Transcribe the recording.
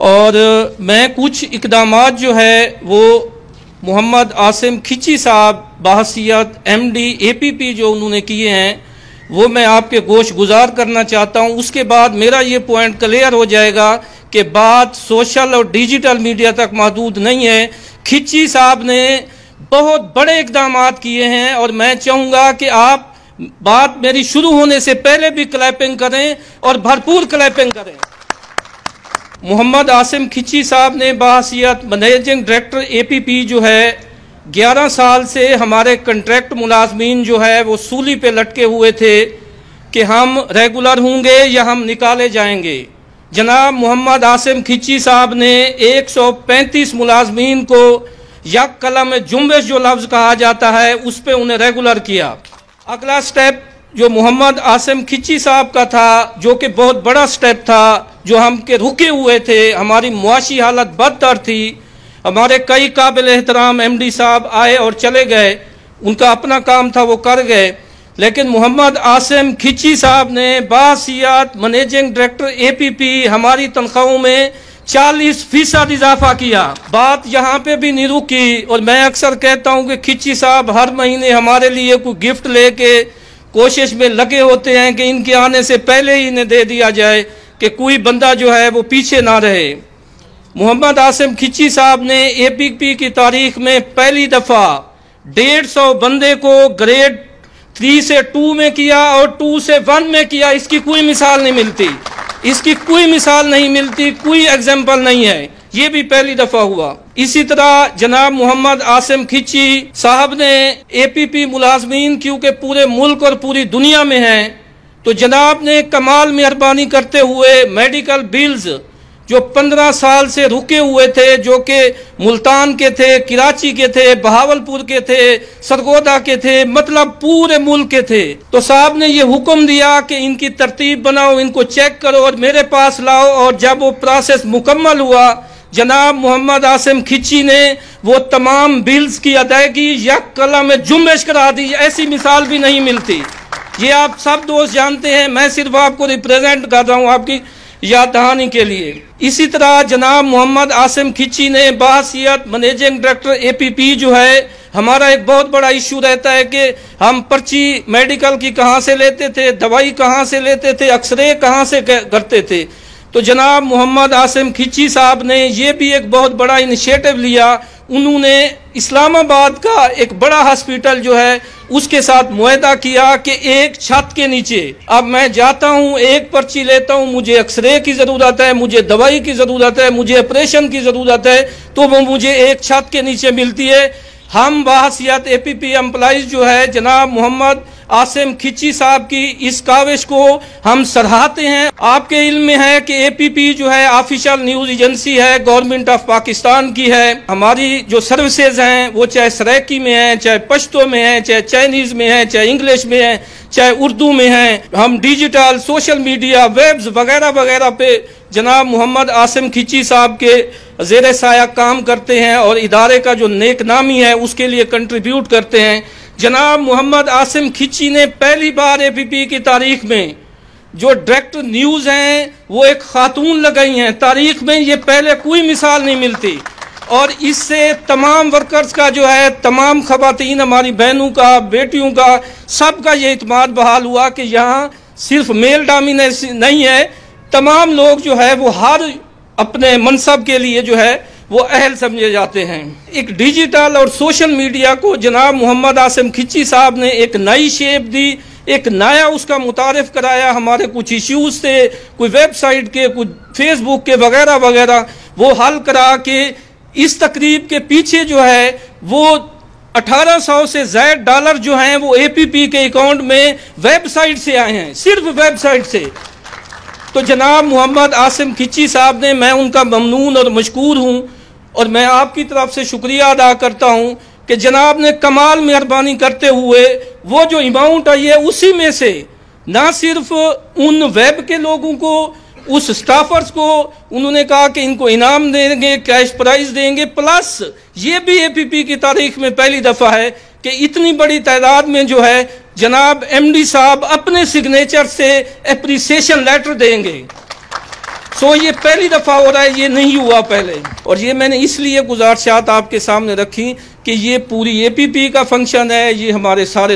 और मैं कुछ इकदामात जो है वो मोहम्मद आसिम खिची साहब बहसीयत MD APP जो उन्होंने किए हैं वो मैं आपके गोश गुजार करना चाहता हूं। उसके बाद मेरा ये पॉइंट क्लियर हो जाएगा कि बात सोशल और डिजिटल मीडिया तक महदूद नहीं है। खिची साहब ने बहुत बड़े इकदामात किए हैं और मैं चाहूँगा कि आप बात मेरी शुरू होने से पहले भी क्लैपिंग करें और भरपूर क्लैपिंग करें। मोहम्मद आसिम खिची साहब ने बहसीयत मैनेजिंग डायरेक्टर APP जो है 11 साल से हमारे कंट्रैक्ट मुलाजमीन जो है वो सूली पे लटके हुए थे कि हम रेगुलर होंगे या हम निकाले जाएंगे। जनाब मोहम्मद आसिम खिची साहब ने 135 मुलाजमीन को यक कलम जुम्बिश जो लफ्ज़ कहा जाता है उस पे उन्हें रेगुलर किया। अगला स्टेप जो मोहम्मद आसिम खिची साहब का था जो कि बहुत बड़ा स्टेप था, जो हम के रुके हुए थे, हमारी मुआशी हालत बदतर थी, हमारे कई काबिल एहतराम MD साहब आए और चले गए, उनका अपना काम था वो कर गए, लेकिन मोहम्मद आसिम खिची साहब ने बहसीयत मैनेजिंग डायरेक्टर APP हमारी तनख्वाहों में 40% इजाफा किया। बात यहाँ पे भी नहीं रुकी और मैं अक्सर कहता हूँ कि खिची साहब हर महीने हमारे लिए कोई गिफ्ट लेके कोशिश में लगे होते हैं कि इनके आने से पहले ही इन्हें दे दिया जाए कि कोई बंदा जो है वो पीछे ना रहे। मोहम्मद आसिम खिची साहब ने APP की तारीख में पहली दफ़ा 150 बंदे को ग्रेड 3 से 2 में किया और 2 से 1 में किया। इसकी कोई मिसाल नहीं मिलती, इसकी कोई मिसाल नहीं मिलती, कोई एग्जाम्पल नहीं है, ये भी पहली दफ़ा हुआ। इसी तरह जनाब मोहम्मद आसिम खिची साहब ने APP मुलाजमीन क्योंकि पूरे मुल्क और पूरी दुनिया में हैं तो जनाब ने कमाल मेहरबानी करते हुए मेडिकल बिल्स जो 15 साल से रुके हुए थे, जो कि मुल्तान के थे, कराची के थे, बहावलपुर के थे, सरगोदा के थे, मतलब पूरे मुल्क के थे, तो साहब ने ये हुक्म दिया कि इनकी तरतीब बनाओ, इनको चेक करो और मेरे पास लाओ। और जब वो प्रोसेस मुकम्मल हुआ जनाब मोहम्मद आसिम खिची ने वो तमाम बिल्स की अदायगी यक कलम में जुम्बिश करा दी। ऐसी मिसाल भी नहीं मिलती, ये आप सब दोस्त जानते हैं, मैं सिर्फ आपको रिप्रेजेंट कर रहा हूँ आपकी याद दहानी के लिए। इसी तरह जनाब मोहम्मद आसिम खिची ने बहसीयत मैनेजिंग डायरेक्टर APP जो है, हमारा एक बहुत बड़ा इशू रहता है कि हम पर्ची मेडिकल की कहाँ से लेते थे, दवाई कहाँ से लेते थे, एक्सरे कहाँ से करते थे, तो जनाब मोहम्मद आसिम खिची साहब ने ये भी एक बहुत बड़ा इनिशिएटिव लिया। उन्होंने इस्लामाबाद का एक बड़ा हॉस्पिटल जो है उसके साथ मुआहदा किया कि एक छत के नीचे अब मैं जाता हूँ, एक पर्ची लेता हूँ, मुझे एक्सरे की ज़रूरत है, मुझे दवाई की ज़रूरत है, मुझे ऑपरेशन की ज़रूरत है, तो वो मुझे एक छत के नीचे मिलती है। हम बहसीयत APP एम्प्लॉइज़ जो है जनाब मोहम्मद आसिम खिची साहब की इस काविश को हम सराहते हैं। आपके इल्म में है कि APP जो है ऑफिशियल न्यूज़ एजेंसी है, गवर्नमेंट ऑफ पाकिस्तान की है। हमारी जो सर्विसेज हैं वो चाहे सराइकी में है, चाहे पश्तो में है, चाहे चाइनीज़ में है, चाहे इंग्लिश में है, चाहे उर्दू में है। हम डिजिटल सोशल मीडिया वेब्स वगैरह वगैरह पे जनाब मोहम्मद आसिम खिची साहब के ज़ेरे साया काम करते हैं और इदारे का जो नेक नामी है उसके लिए कंट्रीब्यूट करते हैं। जनाब मोहम्मद आसिम खिची ने पहली बार APP की तारीख में जो डायरेक्टर न्यूज़ हैं वो एक खातून लगाई हैं। तारीख में ये पहले कोई मिसाल नहीं मिलती और इससे तमाम वर्कर्स का जो है, तमाम खवातीन हमारी बहनों का, बेटियों का, सबका ये इत्मीनान बहाल हुआ कि यहाँ सिर्फ मेल डोमिनेशन नहीं है, तमाम लोग जो है वो हर अपने मनसब के लिए जो है वो अहल समझे जाते हैं। एक डिजिटल और सोशल मीडिया को जनाब मोहम्मद आसिम खिची साहब ने एक नई शेप दी, एक नया उसका मुतारिफ कराया। हमारे कुछ इश्यूज थे, कोई वेबसाइट के, कुछ फेसबुक के वगैरह वगैरह, वो हल करा के इस तकरीब के पीछे जो है वो 1800 से ज़ायद डॉलर जो हैं वो APP के अकाउंट में वेबसाइट से आए हैं, सिर्फ वेबसाइट से। तो जनाब मोहम्मद आसिम खिची साहब ने, मैं उनका ममनून और मशकूर हूँ और मैं आपकी तरफ से शुक्रिया अदा करता हूँ कि जनाब ने कमाल मेहरबानी करते हुए वो जो अमाउंट आई है उसी में से ना सिर्फ उन वेब के लोगों को, उस स्टाफर्स को उन्होंने कहा कि इनको इनाम देंगे, कैश प्राइज देंगे, प्लस ये भी APP की तारीख में पहली दफ़ा है कि इतनी बड़ी तादाद में जो है जनाब MD साहब अपने सिग्नेचर से एप्रिसिएशन लेटर देंगे। सो ये पहली दफ़ा हो रहा है, ये नहीं हुआ पहले। और ये मैंने इसलिए गुजारिशात आपके सामने रखी कि ये पूरी APP का फंक्शन है, ये हमारे सारे